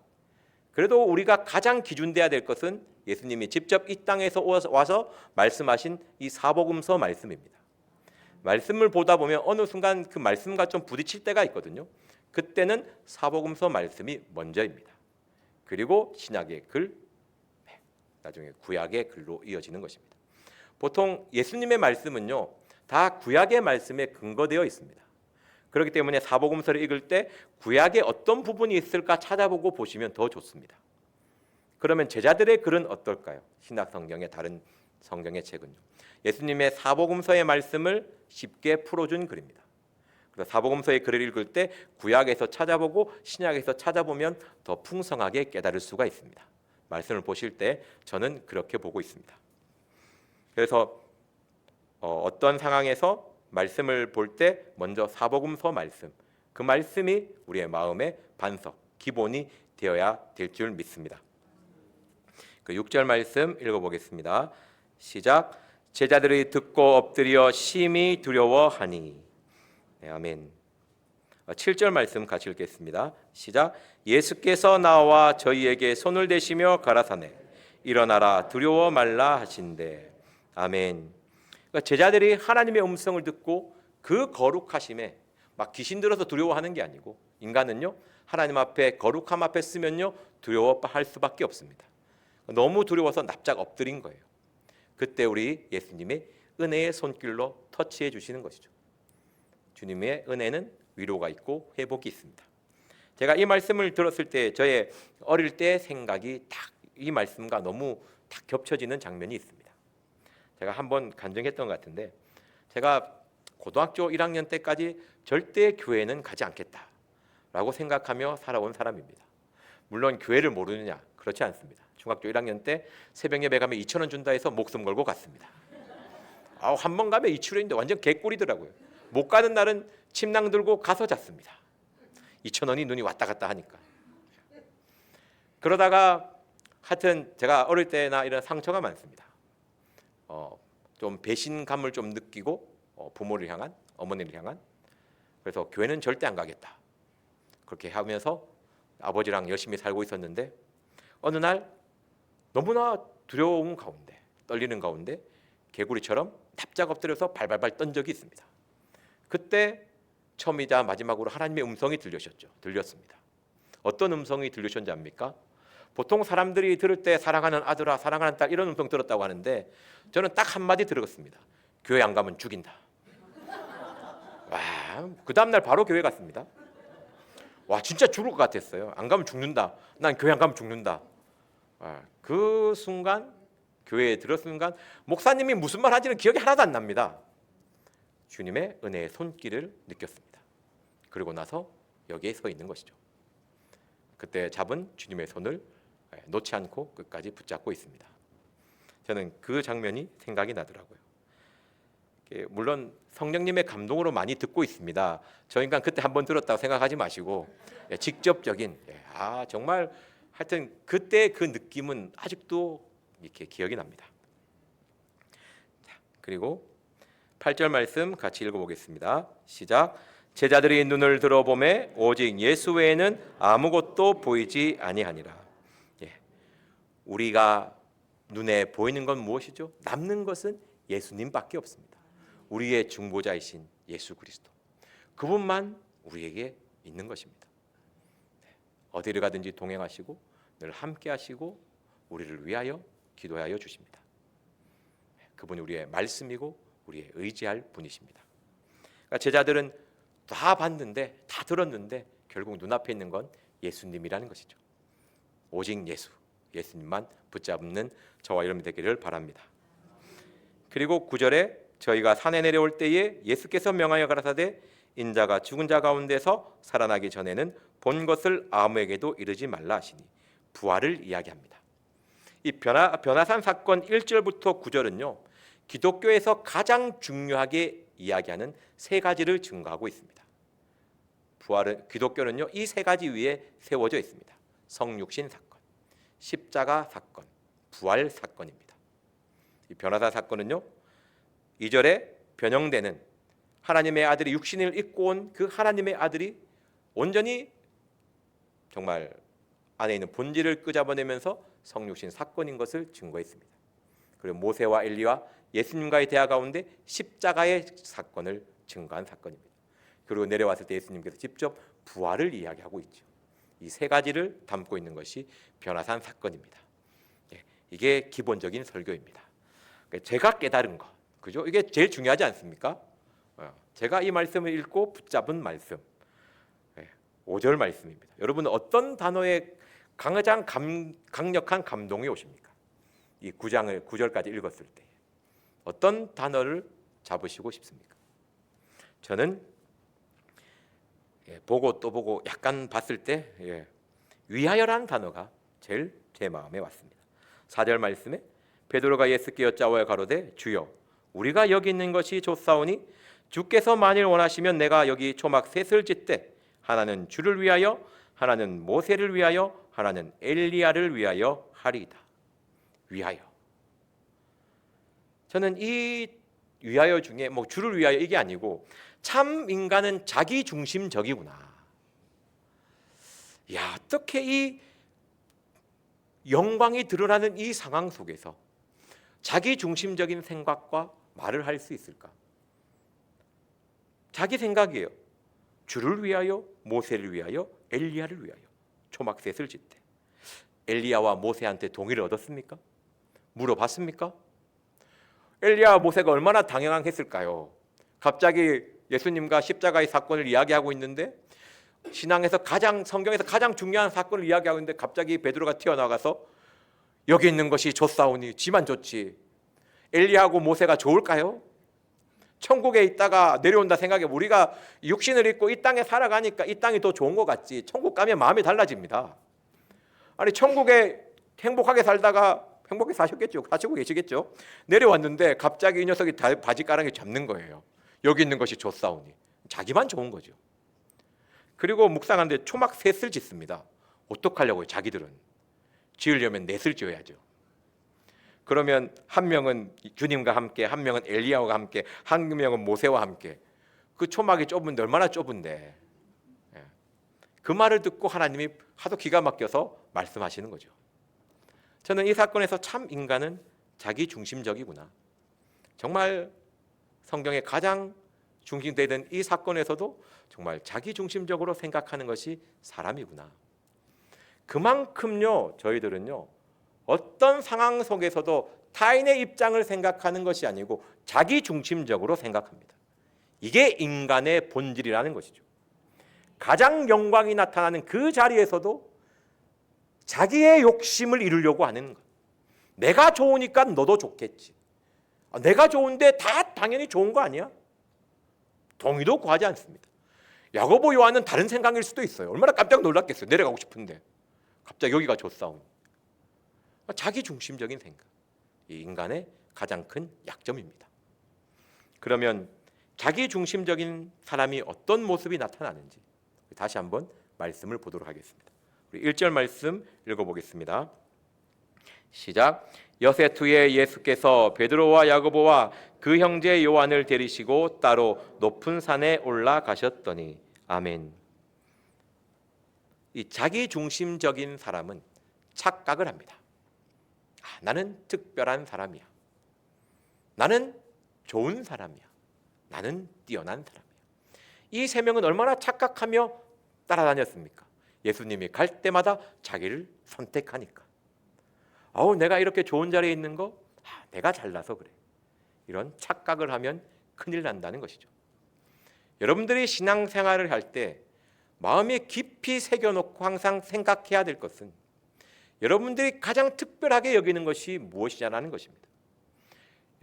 그래도 우리가 가장 기준돼야 될 것은 예수님이 직접 이 땅에서 와서 말씀하신 이 사복음서 말씀입니다. 말씀을 보다 보면 어느 순간 그 말씀과 좀 부딪힐 때가 있거든요. 그때는 사복음서 말씀이 먼저입니다. 그리고 신약의 글, 나중에 구약의 글로 이어지는 것입니다. 보통 예수님의 말씀은요 다 구약의 말씀에 근거되어 있습니다. 그렇기 때문에 사복음서를 읽을 때 구약의 어떤 부분이 있을까 찾아보고 보시면 더 좋습니다. 그러면 제자들의 글은 어떨까요? 신약 성경의 다른 성경의 책은요. 예수님의 사복음서의 말씀을 쉽게 풀어준 글입니다. 그래서 사복음서의 글을 읽을 때 구약에서 찾아보고 신약에서 찾아보면 더 풍성하게 깨달을 수가 있습니다. 말씀을 보실 때 저는 그렇게 보고 있습니다. 그래서 어떤 상황에서 말씀을 볼 때 먼저 사복음서 말씀, 그 말씀이 우리의 마음의 반석, 기본이 되어야 될 줄 믿습니다. 그 6절 말씀 읽어보겠습니다. 시작. 제자들이 듣고 엎드려 심히 두려워하니. 네, 아멘. 7절 말씀 같이 읽겠습니다. 시작. 예수께서 나와 저희에게 손을 대시며 가라사대 일어나라 두려워 말라 하신대. 아멘. 그러니까 제자들이 하나님의 음성을 듣고 그 거룩하심에 막 귀신 들어서 두려워하는 게 아니고 인간은요 하나님 앞에 거룩함 앞에 쓰면요 두려워할 수밖에 없습니다. 너무 두려워서 납작 엎드린 거예요. 그때 우리 예수님의 은혜의 손길로 터치해 주시는 것이죠. 주님의 은혜는 위로가 있고 회복이 있습니다. 제가 이 말씀을 들었을 때 저의 어릴 때 생각이 딱 이 말씀과 너무 딱 겹쳐지는 장면이 있습니다. 제가 한번 간증했던 것 같은데, 제가 고등학교 1학년 때까지 절대 교회는 가지 않겠다라고 생각하며 살아온 사람입니다. 물론 교회를 모르느냐? 그렇지 않습니다. 중학교 1학년 때 새벽 예배 가면 2,000원 준다 해서 목숨 걸고 갔습니다. 한 번 가면 2,000원인데 완전 개꿀이더라고요. 못 가는 날은 침낭 들고 가서 잤습니다. 2,000원이 눈이 왔다 갔다 하니까. 그러다가 하여튼 제가 어릴 때나 이런 상처가 많습니다. 좀 배신감을 좀 느끼고 부모를 향한, 어머니를 향한. 그래서 교회는 절대 안 가겠다. 그렇게 하면서 아버지랑 열심히 살고 있었는데, 어느 날 너무나 두려운 가운데, 떨리는 가운데 개구리처럼 납작 엎드려서 발발발 떤 적이 있습니다. 그때 처음이자 마지막으로 하나님의 음성이 들렸습니다. 어떤 음성이 들리셨는지 압니까? 보통 사람들이 들을 때 사랑하는 아들아, 사랑하는 딸, 이런 음성 들었다고 하는데, 저는 딱 한마디 들었습니다. 교회 안 가면 죽인다. 와, 그 다음날 바로 교회 갔습니다. 와, 진짜 죽을 것 같았어요. 안 가면 죽는다. 난 교회 안 가면 죽는다. 그 순간, 교회에 들었 순간 목사님이 무슨 말 하는지는 기억이 하나도 안 납니다. 주님의 은혜의 손길을 느꼈습니다. 그리고 나서 여기에 서 있는 것이죠. 그때 잡은 주님의 손을 놓지 않고 끝까지 붙잡고 있습니다. 저는 그 장면이 생각이 나더라고요. 물론 성령님의 감동으로 많이 듣고 있습니다. 저 인간 그때 한번 들었다고 생각하지 마시고 직접적인, 정말 하여튼 그때 그 느낌은 아직도 이렇게 기억이 납니다. 그리고 8절 말씀 같이 읽어보겠습니다. 시작. 제자들이 눈을 들어보매 오직 예수 외에는 아무것도 보이지 아니하니라. 우리가 눈에 보이는 건 무엇이죠? 남는 것은 예수님밖에 없습니다. 우리의 중보자이신 예수 그리스도, 그분만 우리에게 있는 것입니다. 어디를 가든지 동행하시고 늘 함께 하시고 우리를 위하여 기도하여 주십니다. 그분이 우리의 말씀이고 우리의 의지할 분이십니다. 그러니까 제자들은 다 봤는데, 다 들었는데 결국 눈앞에 있는 건 예수님이라는 것이죠. 오직 예수님만 붙잡는 저와 여러분이 되기를 바랍니다. 그리고 9절에 저희가 산에 내려올 때에 예수께서 명하여 가라사대 인자가 죽은 자 가운데서 살아나기 전에는 본 것을 아무에게도 이르지 말라 하시니, 부활을 이야기합니다. 이 변화산 사건 1절부터 9절은요, 기독교에서 가장 중요하게 이야기하는 세 가지를 증거하고 있습니다. 기독교는요, 이 세 가지 위에 세워져 있습니다. 성육신 사건, 십자가 사건, 부활 사건입니다. 이 변화산 사건은요, 2절에 변형되는 하나님의 아들이 육신을 입고 온 그 하나님의 아들이 온전히 정말 안에 있는 본질을 끄잡아내면서 성육신 사건인 것을 증거했습니다. 그리고 모세와 엘리와 예수님과의 대화 가운데 십자가의 사건을 증거한 사건입니다. 그리고 내려왔을 때 예수님께서 직접 부활을 이야기하고 있죠. 이 세 가지를 담고 있는 것이 변화산 사건입니다. 이게 기본적인 설교입니다. 제가 깨달은 것, 그죠? 이게 제일 중요하지 않습니까? 제가 이 말씀을 읽고 붙잡은 말씀, 5절 말씀입니다. 여러분은 어떤 단어에 가장 강력한 감동이 오십니까? 이 9절까지 읽었을 때 어떤 단어를 잡으시고 싶습니까? 저는 보고 또 보고 약간 봤을 때 위하여라는 단어가 제일 제 마음에 왔습니다. 4절 말씀에 베드로가 예수께 여짜오어 가로되 주여 우리가 여기 있는 것이 좋사오니 주께서 만일 원하시면 내가 여기 초막 셋을 짓되 하나는 주를 위하여, 하나는 모세를 위하여, 하나는 엘리야를 위하여 하리이다. 위하여. 저는 이 위하여 중에 주를 위하여 이게 아니고 참 인간은 자기 중심적이구나. 야, 어떻게 이 영광이 드러나는 이 상황 속에서 자기 중심적인 생각과 말을 할 수 있을까? 자기 생각이에요. 주를 위하여, 모세를 위하여, 엘리야를 위하여 초막셋을 짓되. 엘리야와 모세한테 동의를 얻었습니까? 물어봤습니까? 엘리야와 모세가 얼마나 당황했을까요? 갑자기 예수님과 십자가의 사건을 이야기하고 있는데, 성경에서 가장 중요한 사건을 이야기하고 있는데 갑자기 베드로가 튀어나가서 여기 있는 것이 좋사오니 지만 좋지. 엘리야하고 모세가 좋을까요? 천국에 있다가 내려온다 생각해. 우리가 육신을 입고 이 땅에 살아가니까 이 땅이 더 좋은 것 같지. 천국 가면 마음이 달라집니다. 아니 천국에 행복하게 살다가 행복하게 사셨겠죠. 사시고 계시겠죠. 내려왔는데 갑자기 이 녀석이 바지가랑이 잡는 거예요. 여기 있는 것이 좋사오니. 자기만 좋은 거죠. 그리고 묵상하는데 초막 셋을 짓습니다. 어떡하려고요? 자기들은 지으려면 넷을 지어야죠. 그러면 한 명은 주님과 함께, 한 명은 엘리야와 함께, 한 명은 모세와 함께. 그 초막이 좁은데 얼마나 좁은데. 그 말을 듣고 하나님이 하도 기가 막혀서 말씀하시는 거죠. 저는 이 사건에서 참 인간은 자기 중심적이구나. 정말 성경의 가장 중심되는 이 사건에서도 정말 자기 중심적으로 생각하는 것이 사람이구나. 그만큼요 저희들은요 어떤 상황 속에서도 타인의 입장을 생각하는 것이 아니고 자기 중심적으로 생각합니다. 이게 인간의 본질이라는 것이죠. 가장 영광이 나타나는 그 자리에서도 자기의 욕심을 이루려고 하는 것. 내가 좋으니까 너도 좋겠지. 내가 좋은데 다 당연히 좋은 거 아니야? 동의도 구하지 않습니다. 야고보 요한은 다른 생각일 수도 있어요. 얼마나 깜짝 놀랐겠어요. 내려가고 싶은데 갑자기 여기가 좋사오니. 자기 중심적인 생각, 이 인간의 가장 큰 약점입니다. 그러면 자기 중심적인 사람이 어떤 모습이 나타나는지 다시 한번 말씀을 보도록 하겠습니다. 우리 1절 말씀 읽어보겠습니다. 시작. 여세투에 예수께서 베드로와 야고보와 그 형제 요한을 데리시고 따로 높은 산에 올라가셨더니. 아멘. 이 자기 중심적인 사람은 착각을 합니다. 나는 특별한 사람이야. 나는 좋은 사람이야. 나는 뛰어난 사람이야. 이 세 명은 얼마나 착각하며 따라다녔습니까? 예수님이 갈 때마다 자기를 선택하니까. 내가 이렇게 좋은 자리에 있는 거 내가 잘나서 그래. 이런 착각을 하면 큰일 난다는 것이죠. 여러분들이 신앙생활을 할 때 마음에 깊이 새겨놓고 항상 생각해야 될 것은 여러분들이 가장 특별하게 여기는 것이 무엇이냐는 것입니다.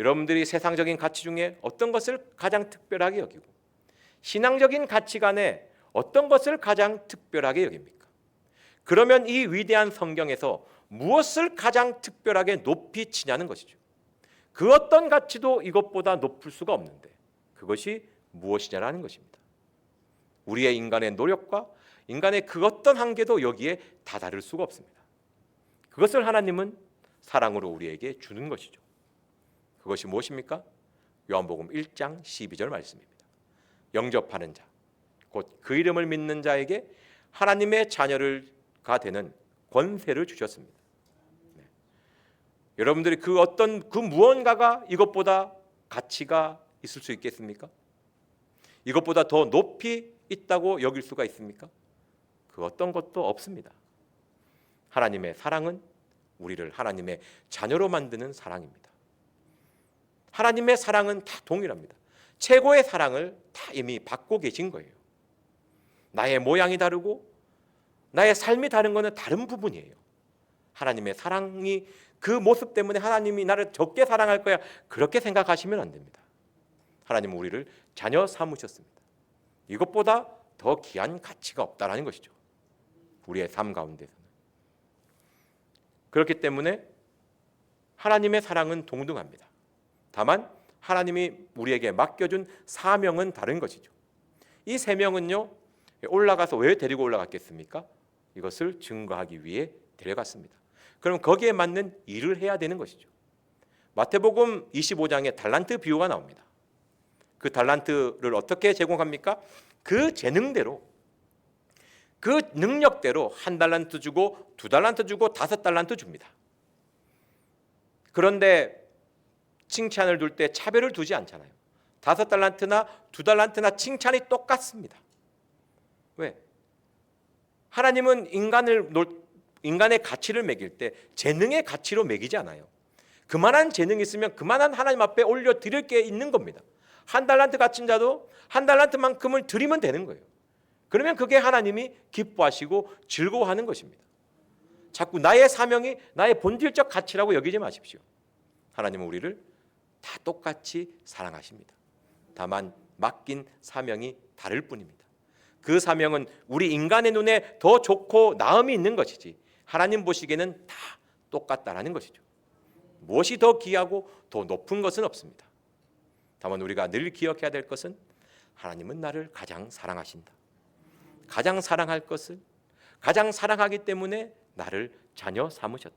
여러분들이 세상적인 가치 중에 어떤 것을 가장 특별하게 여기고 신앙적인 가치관에 어떤 것을 가장 특별하게 여깁니까? 그러면 이 위대한 성경에서 무엇을 가장 특별하게 높이 치냐는 것이죠. 그 어떤 가치도 이것보다 높을 수가 없는데 그것이 무엇이냐는 것입니다. 우리의 인간의 노력과 인간의 그 어떤 한계도 여기에 다다를 수가 없습니다. 그것을 하나님은 사랑으로 우리에게 주는 것이죠. 그것이 무엇입니까? 요한복음 1장 12절 말씀입니다. 영접하는 자, 곧 그 이름을 믿는 자에게 하나님의 자녀가 되는 권세를 주셨습니다. 여러분들이 그 어떤 그 무언가가 이것보다 가치가 있을 수 있겠습니까? 이것보다 더 높이 있다고 여길 수가 있습니까? 그 어떤 것도 없습니다. 하나님의 사랑은 우리를 하나님의 자녀로 만드는 사랑입니다. 하나님의 사랑은 다 동일합니다. 최고의 사랑을 다 이미 받고 계신 거예요. 나의 모양이 다르고 나의 삶이 다른 것은 다른 부분이에요. 하나님의 사랑이 그 모습 때문에 하나님이 나를 적게 사랑할 거야 그렇게 생각하시면 안 됩니다. 하나님은 우리를 자녀 삼으셨습니다. 이것보다 더 귀한 가치가 없다라는 것이죠. 우리의 삶 가운데서는. 그렇기 때문에 하나님의 사랑은 동등합니다. 다만 하나님이 우리에게 맡겨준 사명은 다른 것이죠. 이 세 명은요 올라가서 왜 데리고 올라갔겠습니까? 이것을 증거하기 위해 데려갔습니다. 그럼 거기에 맞는 일을 해야 되는 것이죠. 마태복음 25장에 달란트 비유가 나옵니다. 그 달란트를 어떻게 제공합니까? 그 재능대로, 그 능력대로 1달란트 주고 2달란트 주고 5달란트 줍니다. 그런데 칭찬을 둘 때 차별을 두지 않잖아요. 5달란트나 2달란트나 칭찬이 똑같습니다. 왜? 하나님은 인간의 가치를 매길 때 재능의 가치로 매기지 않아요. 그만한 재능이 있으면 그만한 하나님 앞에 올려드릴 게 있는 겁니다. 1달란트 가진 자도 1달란트만큼을 드리면 되는 거예요. 그러면 그게 하나님이 기뻐하시고 즐거워하는 것입니다. 자꾸 나의 사명이 나의 본질적 가치라고 여기지 마십시오. 하나님은 우리를 다 똑같이 사랑하십니다. 다만 맡긴 사명이 다를 뿐입니다. 그 사명은 우리 인간의 눈에 더 좋고 나음이 있는 것이지 하나님 보시기에는 다 똑같다라는 것이죠. 무엇이 더 귀하고 더 높은 것은 없습니다. 다만 우리가 늘 기억해야 될 것은 하나님은 나를 가장 사랑하신다. 가장 사랑할 것을 가장 사랑하기 때문에 나를 자녀 삼으셨다.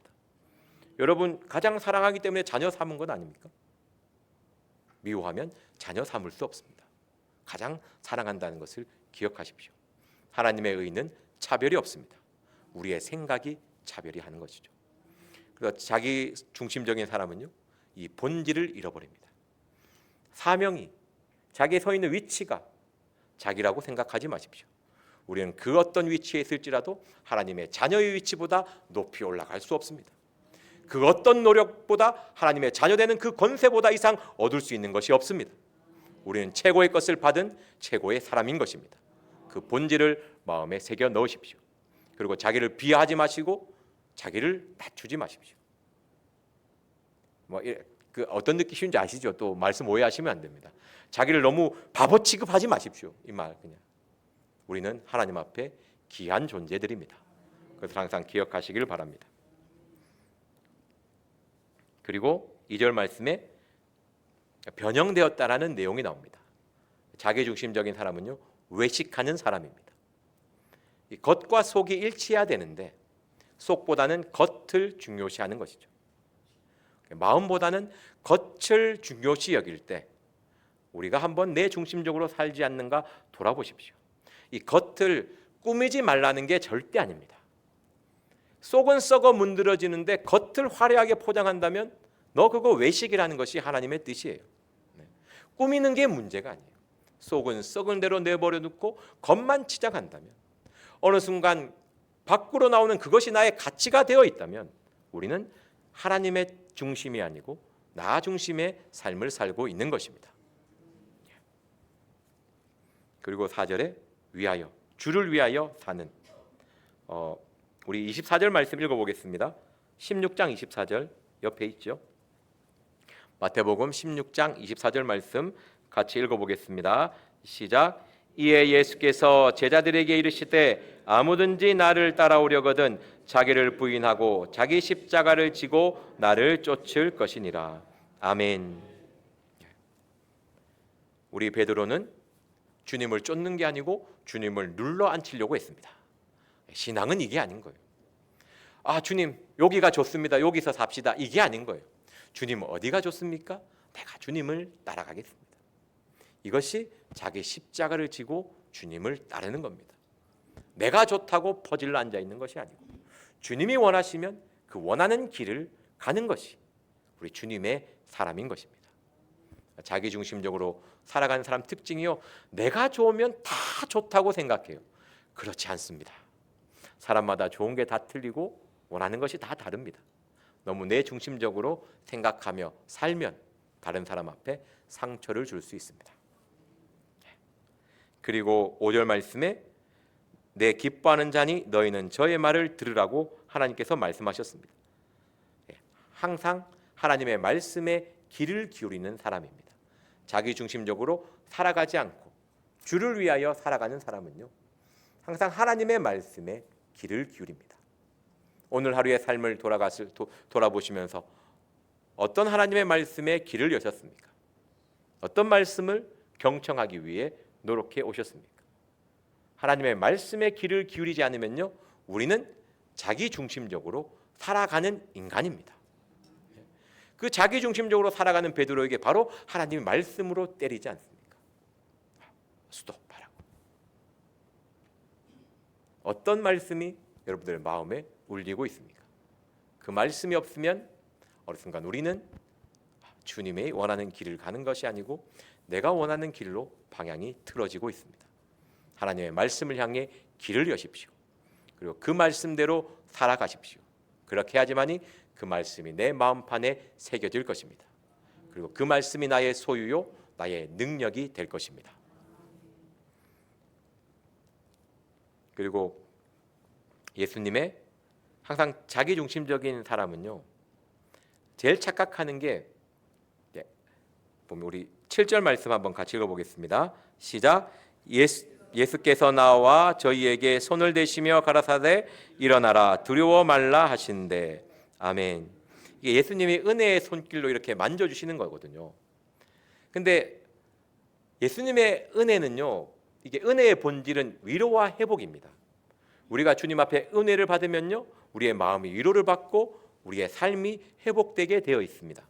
여러분, 가장 사랑하기 때문에 자녀 삼은 건 아닙니까? 미워하면 자녀 삼을 수 없습니다. 가장 사랑한다는 것을 기억하십시오. 하나님의 의는 차별이 없습니다. 우리의 생각이 차별이 하는 것이죠. 그래서 자기 중심적인 사람은요, 이 본질을 잃어버립니다. 사명이, 자기에 서 있는 위치가 자기라고 생각하지 마십시오. 우리는 그 어떤 위치에 있을지라도 하나님의 자녀의 위치보다 높이 올라갈 수 없습니다. 그 어떤 노력보다 하나님의 자녀되는 그 권세보다 이상 얻을 수 있는 것이 없습니다. 우리는 최고의 것을 받은 최고의 사람인 것입니다. 그 본질을 마음에 새겨 넣으십시오. 그리고 자기를 비하하지 마시고 자기를 낮추지 마십시오. 그 어떤 느낌인지 아시죠? 또 말씀 오해하시면 안 됩니다. 자기를 너무 바보 취급하지 마십시오. 이 말 그냥. 우리는 하나님 앞에 귀한 존재들입니다. 그것을 항상 기억하시길 바랍니다. 그리고 2절 말씀에 변형되었다라는 내용이 나옵니다. 자기중심적인 사람은요, 외식하는 사람입니다. 이 겉과 속이 일치해야 되는데 속보다는 겉을 중요시하는 것이죠. 마음보다는 겉을 중요시 여길 때 우리가 한번 내 중심적으로 살지 않는가 돌아보십시오. 이 겉을 꾸미지 말라는 게 절대 아닙니다. 속은 썩어 문드러지는데 겉을 화려하게 포장한다면 너 그거 외식이라는 것이 하나님의 뜻이에요. 꾸미는 게 문제가 아니에요. 속은 썩은 대로 내버려 두고 겉만 치장한다면, 어느 순간 밖으로 나오는 그것이 나의 가치가 되어 있다면 우리는 하나님의 중심이 아니고 나 중심의 삶을 살고 있는 것입니다. 그리고 4절에 위하여, 주를 위하여 사는, 우리 24절 말씀 읽어보겠습니다. 16장 24절 옆에 있죠. 마태복음 16장 24절 말씀 같이 읽어보겠습니다. 시작. 이에 예수께서 제자들에게 이르시되 아무든지 나를 따라오려거든 자기를 부인하고 자기 십자가를 지고 나를 쫓을 것이니라. 아멘. 우리 베드로는 주님을 쫓는 게 아니고 주님을 눌러 앉히려고 했습니다. 신앙은 이게 아닌 거예요. 아, 주님 여기가 좋습니다. 여기서 삽시다. 이게 아닌 거예요. 주님 어디가 좋습니까? 내가 주님을 따라가겠습니다. 이것이 자기 십자가를 지고 주님을 따르는 겁니다. 내가 좋다고 퍼질러 앉아 있는 것이 아니고 주님이 원하시면 그 원하는 길을 가는 것이 우리 주님의 사람인 것입니다. 자기 중심적으로 살아가는 사람 특징이요, 내가 좋으면 다 좋다고 생각해요. 그렇지 않습니다. 사람마다 좋은 게 다 틀리고 원하는 것이 다 다릅니다. 너무 내 중심적으로 생각하며 살면 다른 사람 앞에 상처를 줄 수 있습니다. 그리고 5절 말씀에 내 기뻐하는 자니 너희는 저의 말을 들으라고 하나님께서 말씀하셨습니다. 항상 하나님의 말씀에 귀를 기울이는 사람입니다. 자기 중심적으로 살아가지 않고 주를 위하여 살아가는 사람은요, 항상 하나님의 말씀에 귀를 기울입니다. 오늘 하루의 삶을 돌아보시면서 어떤 하나님의 말씀에 귀를 여셨습니까? 어떤 말씀을 경청하기 위해 노력해 오셨습니까? 하나님의 말씀에 귀를 기울이지 않으면요, 우리는 자기 중심적으로 살아가는 인간입니다. 그 자기 중심적으로 살아가는 베드로에게 바로 하나님의 말씀으로 때리지 않습니까? 스톱하라고. 어떤 말씀이 여러분들의 마음에 울리고 있습니까? 그 말씀이 없으면 어느 순간 우리는 주님의 원하는 길을 가는 것이 아니고 내가 원하는 길로 방향이 틀어지고 있습니다. 하나님의 말씀을 향해 길을 여십시오. 그리고 그 말씀대로 살아가십시오. 그렇게 해야지만이 그 말씀이 내 마음판에 새겨질 것입니다. 그리고 그 말씀이 나의 소유요, 나의 능력이 될 것입니다. 그리고 예수님의 항상 자기중심적인 사람은요, 제일 착각하는 게 보면 우리 7절 말씀 한번 같이 읽어보겠습니다. 시작. 예수께서 나와 저희에게 손을 대시며 가라사대 일어나라 두려워 말라 하신대. 아멘. 이게 예수님이 은혜의 손길로 이렇게 만져주시는 거거든요. 근데 예수님의 은혜는요, 이게 은혜의 본질은 위로와 회복입니다. 우리가 주님 앞에 은혜를 받으면요, 우리의 마음이 위로를 받고 우리의 삶이 회복되게 되어 있습니다.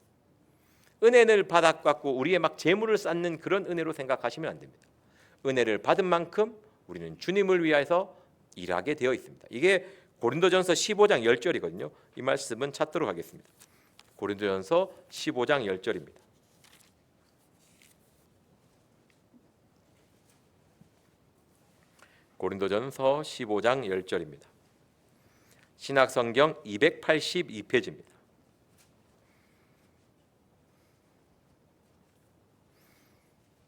은혜를 받았고 우리의 막 재물을 쌓는 그런 은혜로 생각하시면 안 됩니다. 은혜를 받은 만큼 우리는 주님을 위해서 일하게 되어 있습니다. 이게 고린도전서 15장 10절이거든요. 이 말씀은 찾도록 하겠습니다. 고린도전서 15장 10절입니다. 고린도전서 15장 10절입니다. 신약성경 282페이지입니다.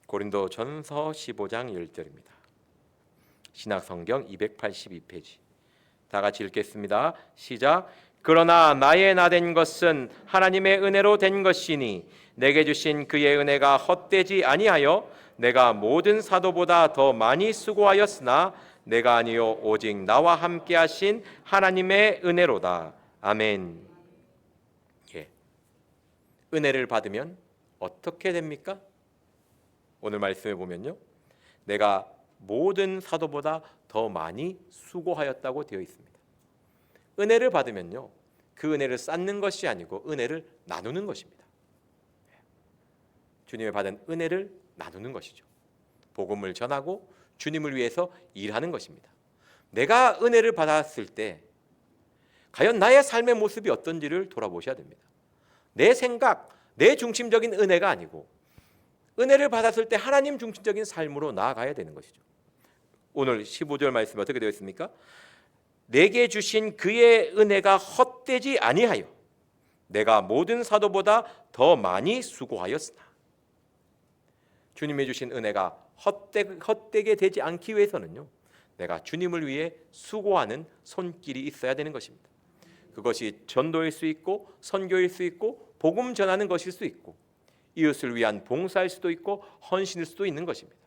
고린도전서 15장 10절입니다. 신약성경 282페이지. 다 같이 읽겠습니다. 시작. 그러나 나의 나된 것은 하나님의 은혜로 된 것이니 내게 주신 그의 은혜가 헛되지 아니하여 내가 모든 사도보다 더 많이 수고하였으나 내가 아니요 오직 나와 함께 하신 하나님의 은혜로다. 아멘. 예. 은혜를 받으면 어떻게 됩니까? 오늘 말씀에 보면요, 내가 모든 사도보다 더 많이 수고하였다고 되어 있습니다. 은혜를 받으면요, 그 은혜를 쌓는 것이 아니고 은혜를 나누는 것입니다. 주님의 받은 은혜를 나누는 것이죠. 복음을 전하고 주님을 위해서 일하는 것입니다. 내가 은혜를 받았을 때 과연 나의 삶의 모습이 어떤지를 돌아보셔야 됩니다. 내 생각, 내 중심적인 은혜가 아니고 은혜를 받았을 때 하나님 중심적인 삶으로 나아가야 되는 것이죠. 오늘 15절 말씀이 어떻게 되어 있습니까? 내게 주신 그의 은혜가 헛되지 아니하여 내가 모든 사도보다 더 많이 수고하였으나. 주님이 주신 은혜가 헛되게 되지 않기 위해서는요, 내가 주님을 위해 수고하는 손길이 있어야 되는 것입니다. 그것이 전도일 수 있고 선교일 수 있고 복음 전하는 것일 수 있고 이웃을 위한 봉사일 수도 있고 헌신일 수도 있는 것입니다.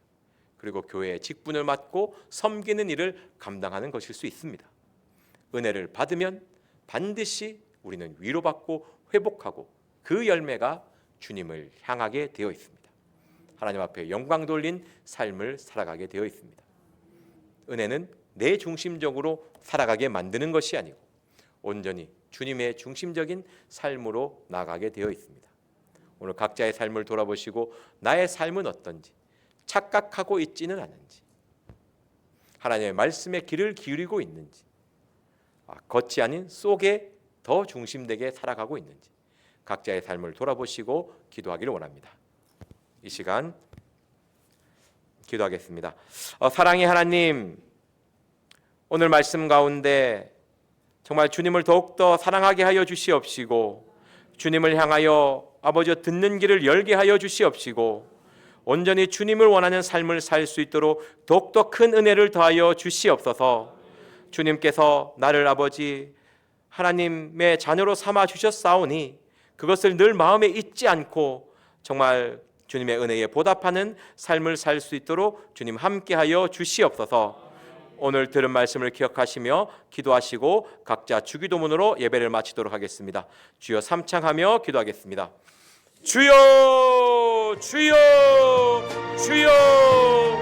그리고 교회의 직분을 맡고 섬기는 일을 감당하는 것일 수 있습니다. 은혜를 받으면 반드시 우리는 위로받고 회복하고 그 열매가 주님을 향하게 되어 있습니다. 하나님 앞에 영광 돌린 삶을 살아가게 되어 있습니다. 은혜는 내 중심적으로 살아가게 만드는 것이 아니고 온전히 주님의 중심적인 삶으로 나가게 되어 있습니다. 오늘 각자의 삶을 돌아보시고 나의 삶은 어떤지, 착각하고 있지는 않은지, 하나님의 말씀에 귀를 기울이고 있는지, 겉이 아닌 속에 더 중심되게 살아가고 있는지 각자의 삶을 돌아보시고 기도하기를 원합니다. 이 시간 기도하겠습니다. 사랑의 하나님, 오늘 말씀 가운데 정말 주님을 더욱더 사랑하게 하여 주시옵시고 주님을 향하여 아버지 듣는 길을 열게 하여 주시옵시고 온전히 주님을 원하는 삶을 살 수 있도록 더욱더 큰 은혜를 더하여 주시옵소서. 주님께서 나를 아버지 하나님의 자녀로 삼아 주셨사오니 그것을 늘 마음에 잊지 않고 정말 주님의 은혜에 보답하는 삶을 살 수 있도록 주님 함께하여 주시옵소서. 오늘 들은 말씀을 기억하시며 기도하시고 각자 주기도문으로 예배를 마치도록 하겠습니다. 주여 삼창하며 기도하겠습니다. 주여 주여 주여